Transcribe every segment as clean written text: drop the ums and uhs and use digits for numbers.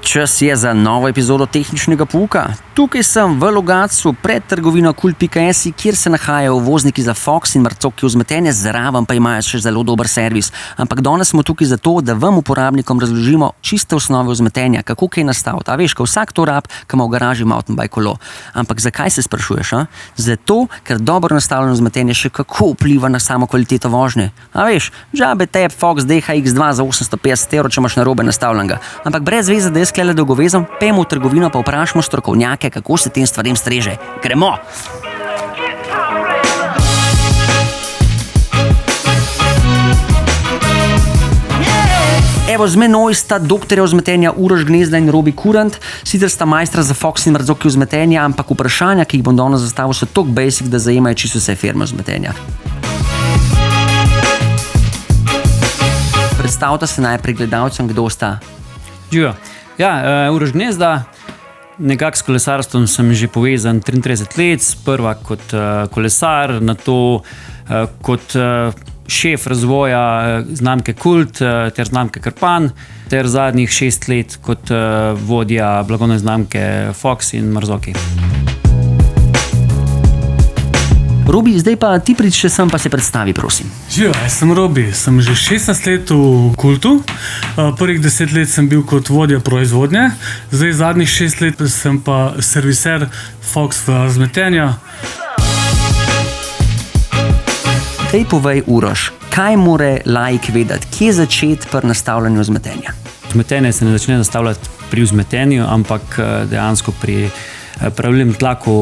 Čas je za novo epizodo tehničnega pouka. Tukaj sem v Logatcu pred trgovino Kult.si, kjer se nahajajo vozniki za Fox in Marcoki vzmetenje, zraven pa imajo še zelo dober servis. Ampak danes smo tukaj zato, da vam uporabnikom razložimo čiste osnove vzmetenja, kako kaj nastaviti. A veš, ko vsak to rab, ki ima v garaži mountain bike kolo. Ampak zakaj se sprašuješ? Zato, ker dobro nastavljeno vzmetenje še kako vpliva na samo kvaliteto vožnje. A veš, džabe tebi Fox DHX2 za 850 €, če imaš narobe nastavljenega. Ampak brez veze, da jaz klele dolgovezam, pejmo v trgovino pa vprašamo strokovnjake, kako se tem stvarem streže. Gremo! Evo, z menoj sta doktorja vzmetenja Uroš Gnezda in Robi Kurant. Sicer sta majstra za Fox in Marcoki vzmetenja, ampak vprašanja, ki jih bom danes zastavil, so tako basic, da zajemajo čisto vse firme vzmetenja. Predstavite se najprej gledalcem, kdo sta. Živijo. Uroš Gnezda, nekako s kolesarstvom sem že povezan 33 let, sprva kot kolesar, nato kot šef razvoja znamke Kult ter znamke Krpan, ter zadnjih 6 let kot vodja blagovne znamke Fox in Marcoki. Robi, zdaj pa ti pridi še sem, pa se predstavi, prosim. Živijo, jaz sem Robi, sem že 16 let v Kultu. Prvih 10 let sem bil kot vodja proizvodnje, zdaj zadnjih 6 let sem pa serviser Fox vzmetenja. Dej povej, Uroš, kaj more laik vedeti, kje začeti pri nastavljanju vzmetenja? Vzmetenje se ne začne nastavljati pri vzmetenju, ampak dejansko pri pravilnem tlaku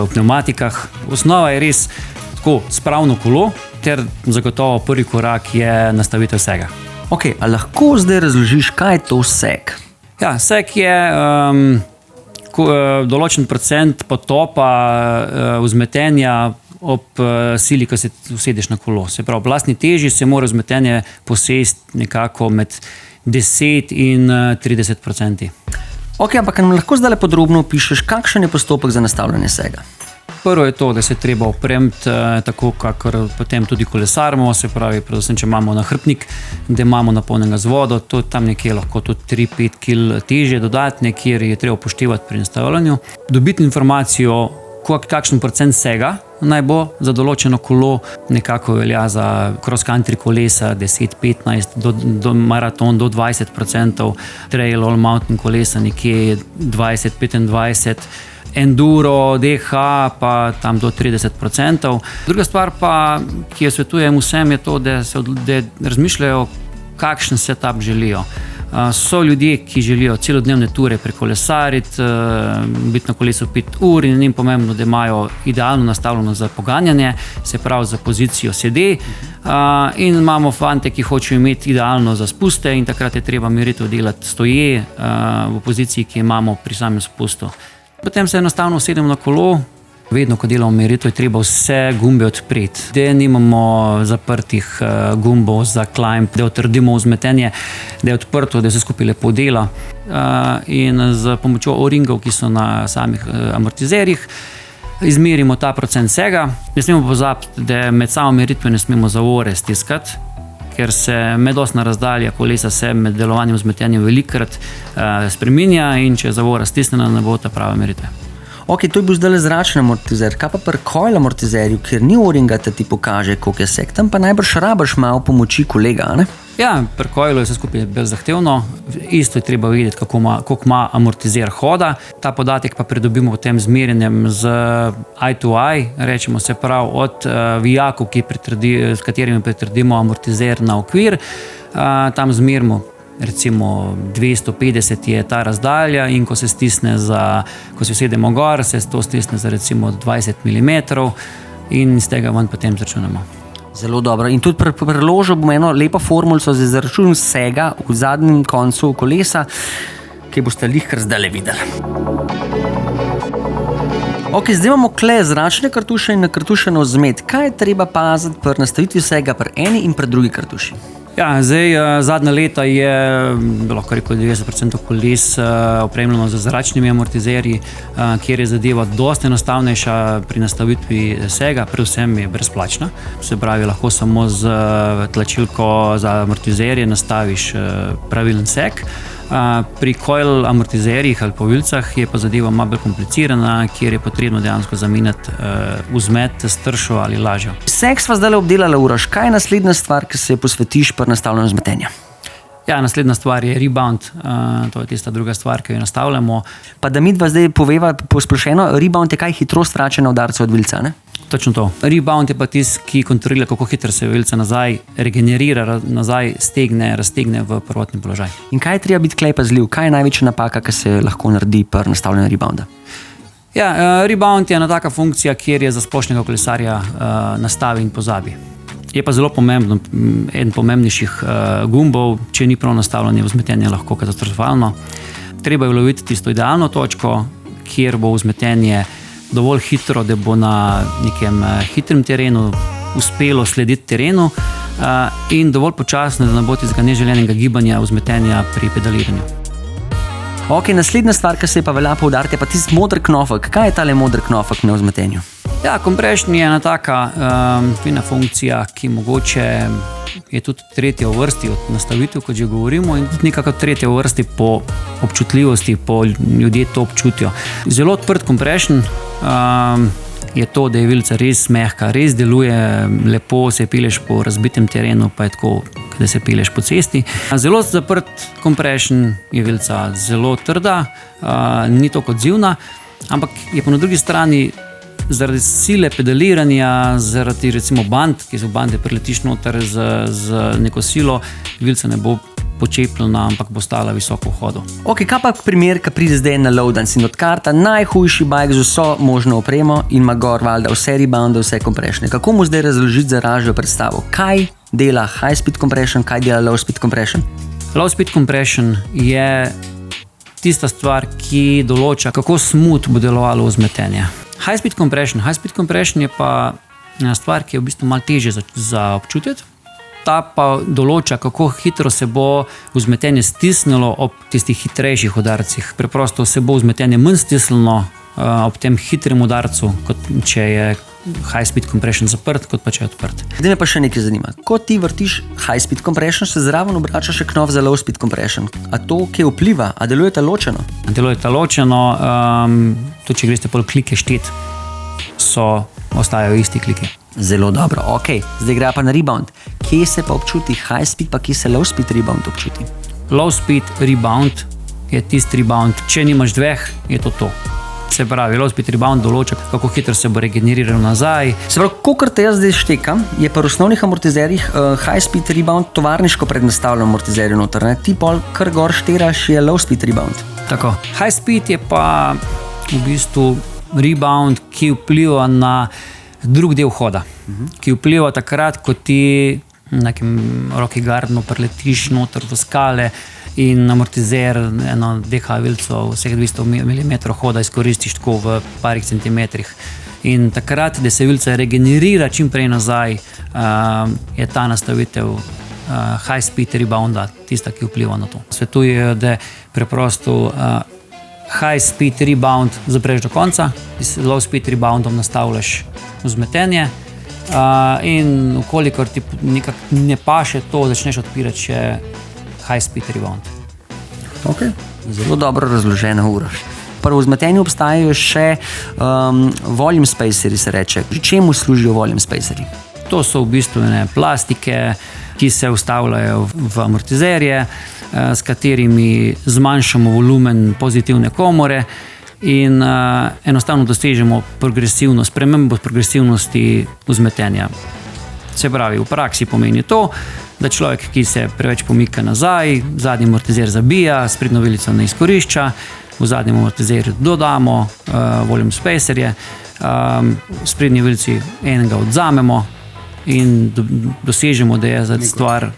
v pneumatikah. Osnova je res tako spravno kolo, ter zagotovo prvi korak je nastavitev sega. Ok, a lahko zdaj razložiš, kaj je to seg? Ja, seg je določen procent potopa vzmetenja ob sili, ko se usedeš na kolo. Se pravi, ob lastni teži se mora vzmetenje posesti nekako med 10 in 30%. Ok, ampak nam lahko zdaj podrobno opišeš, kakšen je postopek za nastavljanje sega? Prvo je to, da se treba opremiti tako, kakor potem tudi kolesarimo, se pravi, predvsem, če imamo nahrbtnik, da imamo napolnjenega z vodo, to tam nekje lahko tudi 3-5 kg težje dodatne, kjer je treba upoštevati pri nastavljanju. Dobiti informacijo, kakšen procent sega naj bo za določeno kolo, nekako velja za cross-country kolesa 10-15, do maraton do 20%, trail all mountain kolesa nekje 20-25%, enduro, DH pa tam do 30%. Druga stvar pa, ki jo svetujem vsem, je to, da razmišljajo, kakšen setup želijo. So ljudje, ki želijo celodnevne ture prekolesariti, biti na kolesu 5 ur in njim pomembno, da imajo idealno nastavljeno za poganjanje, se pravi za pozicijo sede, in imamo fante, ki hočejo imeti idealno za spuste in takrat je treba meritev delati stoje v poziciji, ki imamo pri samem spustu. Potem se enostavno usedemo na kolo. Vedno, ko delamo meritev, je treba vse gumbe odpreti. Da nimamo zaprtih gumbov za climb, da utrdimo vzmetenje, da je odprto, da se skupaj lepo dela. In z pomočjo o-ringov, ki so na samih amortizerjih, izmerimo ta procent sega. Ne smemo pozabiti, da med samo meritve ne smemo zavore stiskati, ker se medosna razdalja kolesa se med delovanjem vzmetenja velikokrat spreminja in če je zavora stisnjena, ne bo ta prava meritve. Ok, to je bil zdaj zračni amortizer. Kaj pa pri coil amortizerju, kjer ni o-ringa, da ti pokaže, koliko je seg, tam pa najbrž rabiš malo pomoči kolega, ne? Ja, pri coilu je vse skupaj bolj zahtevno. Isto je treba vedeti, koliko ima amortizer hoda. Ta podatek pa pridobimo potem z merjenjem z eye to eye, rečemo, se pravi od vijakov, s katerimi pritrdimo amortizer na okvir, tam zmerimo. Recimo 250 je ta razdalja in ko se usedemo gor, se to stisne za recimo 20 mm in iz tega ven potem začunemo. Zelo dobro. In tudi priložil bom eno lepo formulico za izračun sega v zadnjem koncu kolesa, ki boste lihkar zdajle videli. Ok, zdaj imamo kle zračne kartuše in nakartušeno vzmet. Kaj je treba paziti pri nastavitvi sega pri eni in pri drugi kartuši? Ja, zdaj zadnja leta je lahko rekel 90% koles opremljeno z zračnimi amortizerji, kjer je zadeva dosti enostavnejša pri nastavitvi sega, predvsem je brezplačna. Se pravi, lahko samo z tlačilko za amortizerje nastaviš pravilen seg. Pri coil amortizerjih ali povilcah je pa zadeva malo bolj komplicirana, kjer je potrebno dejansko zamenjati vzmet s tršo ali lažjo. Vseh sva zdaj obdelala, Uroš, kaj je naslednja stvar, ki se posvetiš pri nastavljanju vzmetenja? Ja, naslednja stvar je rebound, to je tista druga stvar, ki jo nastavljamo. Pa da midva zdaj poveva posplošeno, rebound je kaj hitrost vračanja udarca od vilca, ne? Točno to. Rebound je pa tisti, ki kontrolira, kako hitro se vilca nazaj regenerira, nazaj raztegne v prvotni položaj. In kaj je treba biti klej pazljiv? Kaj je največja napaka, ki se lahko naredi pri nastavljanju rebounda? Ja, rebound je ena taka funkcija, kjer je za splošnega kolesarja nastavi in pozabi. Je pa zelo pomembno, eden pomembnejših gumbov, če ni prav nastavljanje vzmetenja lahko katastrofalno. Treba je uloviti tisto idealno točko, kjer bo vzmetenje dovolj hitro, da bo na nekem hitrem terenu uspelo slediti terenu in dovolj počasno, da ne bo tistega neželenega gibanja vzmetenja pri pedaliranju. Ok, naslednja stvar, ki se je pa velja poudariti, je pa tisti modri knofek. Kaj je tale modri knofek na vzmetenju? Ja, compression je ena taka fina funkcija, ki mogoče je tudi tretja v vrsti od nastavitev, kot že govorimo, in tudi nekako tretja v vrsti po občutljivosti, po ljudje to občutijo. Zelo odprt compression je to, da je vilca res mehka, res deluje lepo, se peleš po razbitem terenu, pa je tako, da se peleš po cesti. Zelo zaprt compression je vilca, zelo trda, ni toliko odzivna, ampak je pa na drugi strani zaradi sile pedaliranja, zaradi recimo band, ki so bande priletiš noter z neko silo, vilca ne bo počepljena, ampak bo stala visoko v hodu. Ok, kaj pa primer, ki pride zdaj na Loudance in odkarta najhujši bike z vso možno opremo in ima gor valjda vse rebounde, vse compressione. Kako mu zdaj razložiti za ražjo predstavo? Kaj dela high speed compression, kaj dela low speed compression? Low speed compression je tista stvar, ki določa, kako smooth bo delovalo vzmetenje. High speed compression je pa ena stvar, ki je v bistvu malo težje za občutiti. Ta pa določa, kako hitro se bo vzmetenje stisnilo ob tistih hitrejših udarcih. Preprosto se bo vzmetenje manj stisnilo ob tem hitrem udarcu, kot če je high speed compression zaprt, kot pa če je odprt. Zdaj me pa še nekaj zanima. Ko ti vrtiš high speed compression, se zraven obrača še knof za low speed compression. A to kje vpliva? A delujeta ločeno? Delujeta ločeno, tudi če greste pol klike štet, ostajajo isti kliki. Zelo dobro, ok. Zdaj gre pa na rebound. Kje se pa občuti high speed, pa kje se low speed rebound občuti? Low speed rebound je tisti rebound. Če nimaš dveh, je to. Se pravi, low speed rebound določa, kako hitro se bo regeneriral nazaj. Se pravi, kakor te jaz zdaj štekam, je pa v osnovnih amortizerjih high speed rebound tovarniško prednastavljen amortizerju noter, ne? Ti pol kar gor šteraš je low speed rebound. Tako. High speed je pa v bistvu rebound, ki vpliva na drug del hoda, ki vpliva takrat, ko ti na nekem Rocky Gardenu preletiš noter v skale in amortizer, eno DH vilco vseh 200 mm hoda izkoristiš tako v parih centimetrih. In takrat, da se vilca regenerira čim prej nazaj, je ta nastavitev high speed rebounda tista, ki vpliva na to. Svetujejo, da preprosto high speed rebound zapreš do konca, z low speed reboundom nastavljaš vzmetenje in ukolikor ti nekako ne paše to, začneš odpirati še high speed rebound. Ok, zelo dobro razložena, Uroš. Pri vzmetenju obstajajo še volume spaceri, se reče. Čemu služijo volume spaceri? To so v bistvu plastike, ki se vstavljajo v amortizerje, s katerimi zmanjšamo volumen pozitivne komore in enostavno dosežemo spremembo progresivnosti vzmetenja. Se pravi, v praksi pomeni to, da človek, ki se preveč pomika nazaj, zadnji amortizer zabija, sprednjo vilico ne izkorišča, v zadnjem amortizerju dodamo volume spacerje, sprednji vilici enega odzamemo in dosežemo, da je za stvar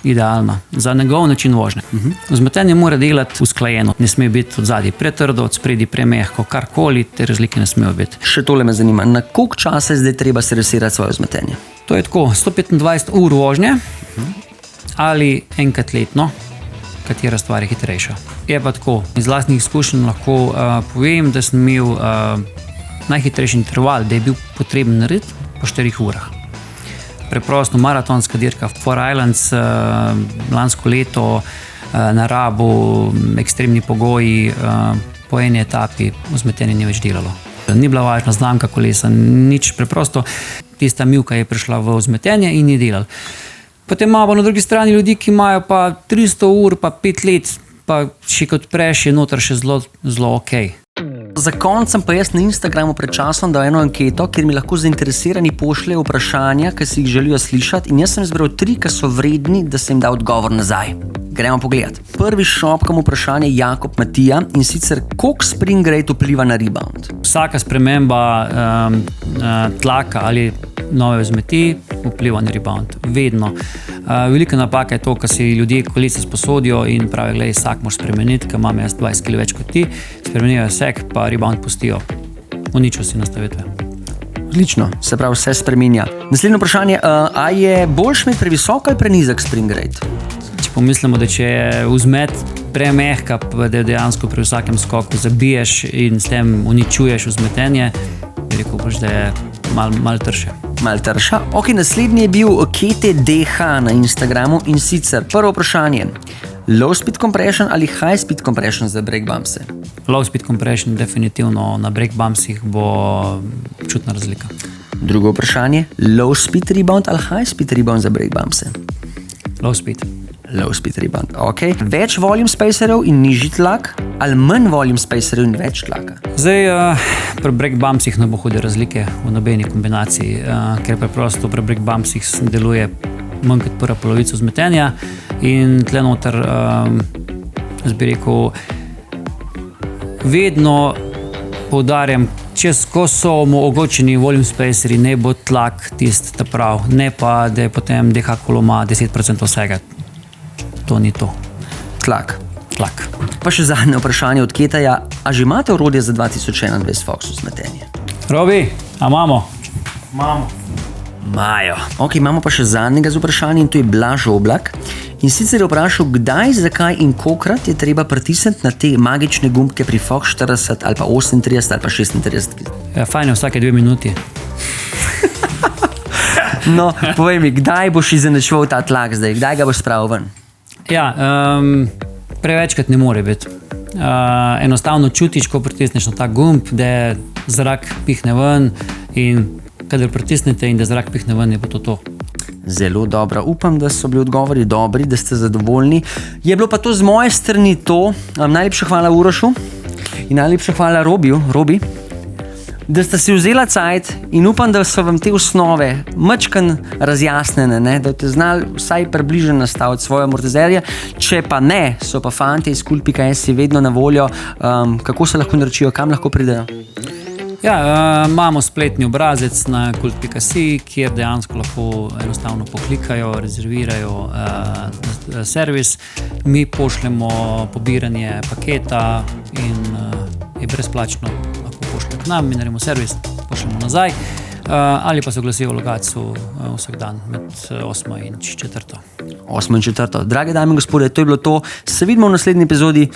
idealna, za njegov način vožnje. Vzmetenje mora delati usklajeno, ne sme biti od zadaj pretrdo, od spredi premehko, karkoli, te razlike ne smejo biti. Še tole me zanima, na koliko časa je zdaj treba servisirati svoje vzmetenje? To je tako, 125 ur vožnje ali enkrat letno, katera stvar je hitrejša. Je pa tako, iz lastnih izkušenj lahko povem, da sem imel najhitrejši interval, da je bil potreben narediti po 4 urah. Preprosto maratonska dirka Four Islands lansko leto narabo, ekstremni pogoji, po eni etapi vzmetenje ni več delalo. Ni bila važna znamka kolesa, nič, preprosto tista mivka je prišla v vzmetenje in ni delala. Potem imamo na drugi strani ljudi, ki imajo pa 300 ur, pa 5 let, pa še kot preš je noter še zelo ok. Za konec sem pa jaz na Instagramu pred časom dal eno anketo, kjer mi lahko zainteresirani pošljejo vprašanja, ki si jih želijo slišati, in jaz sem izbral 3, ki so vredni, da se jim da odgovor nazaj. Gremo pogledat. Prvi šopkam vprašanje Jakob Matija, in sicer, koliko spring rate vpliva na rebound? Vsaka sprememba tlaka ali nove vzmeti vpliva na rebound. Vedno. Velika napaka je to, ko si ljudje kolesa sposodijo in pravijo, glej, vsak moraš spremeniti, ker imam jaz 20 kg več kot ti, spremenijo vsak, pa rebound pustijo. Uničijo si nastavitve. Odlično, se pravi, vse spreminja. Naslednje vprašanje, a je boljš imeti previsok ali prenizek spring rate? Če pomislimo, da če je vzmet premehka, pa da dejansko pri vsakem skoku zabiješ in s tem uničuješ vzmetenje, bi rekel boš, da je malo trše. Malo trša. Ok, naslednji je bil KTDH na Instagramu, in sicer prvo vprašanje, low speed compression ali high speed compression za break bumpse? Low speed compression definitivno na break bumpsih bo čutna razlika. Drugo vprašanje, low speed rebound ali high speed rebound za break bumpse? Low speed. Low speed rebound, ok. Več volume spacerjev in nižji tlak ali manj volume spacerjev in več tlaka? Zdaj, pri break bumpsih ne bo hude razlike v nobeni kombinaciji, ker preprosto pri break bumpsih deluje manj kot prva polovica vzmetenja in tle noter, jaz bi rekel, vedno poudarjam, ko so omogočeni volume spacerji, ne bo tlak tisti ta prav, ne pa, da je potem DH koloma 10% vsega. To ni to. Tlak. Pa še zadnje vprašanje od Ketaja, a že imate orodje za 2021 Fox vzmetenje? Robi, a imamo? Majo. Ok, imamo pa še zadnjega z vprašanjem, in to je Blaž Oblak. In sicer je vprašal, kdaj, zakaj in kolikrat je treba pritisniti na te magične gumbke pri Fox 40 ali pa 38 ali pa 36. Ja, fajn je vsake 2 minuti. No, povej mi, kdaj boš izenačeval ta tlak zdaj? Kdaj ga boš spravil ven? Ja, prevečkrat ne more biti. Enostavno čutiš, ko pritisneš na ta gumb, da zrak pihne ven, in kadar pritisnete in da zrak pihne ven, je pa to. Zelo dobro. Upam, da so bili odgovori dobri, da ste zadovoljni. Je bilo pa to z moje strani to. Najlepša hvala Urošu in najlepša hvala Robi, da ste si vzela cajt, in upam, da so vam te osnove majčkeno razjasnjene, ne? Da ste znali vsaj približno nastaviti svoje amortizerje. Če pa ne, so pa fantje iz Kult.es vedno na voljo. Kako se lahko naročijo, kam lahko pridejo? Ja, imamo spletni obrazec na Kult.es, kjer dejansko lahko enostavno poklikajo, rezervirajo servis. Mi pošljemo pobiranje paketa in je brezplačno. Pošljem k nam, mi naredimo servis, pošljemo nazaj, ali pa se oglasijo v Logatcu vsak dan med 8 in 4. 8 in 4. Drage dame in gospode, to je bilo to. Se vidimo v naslednji epizodi.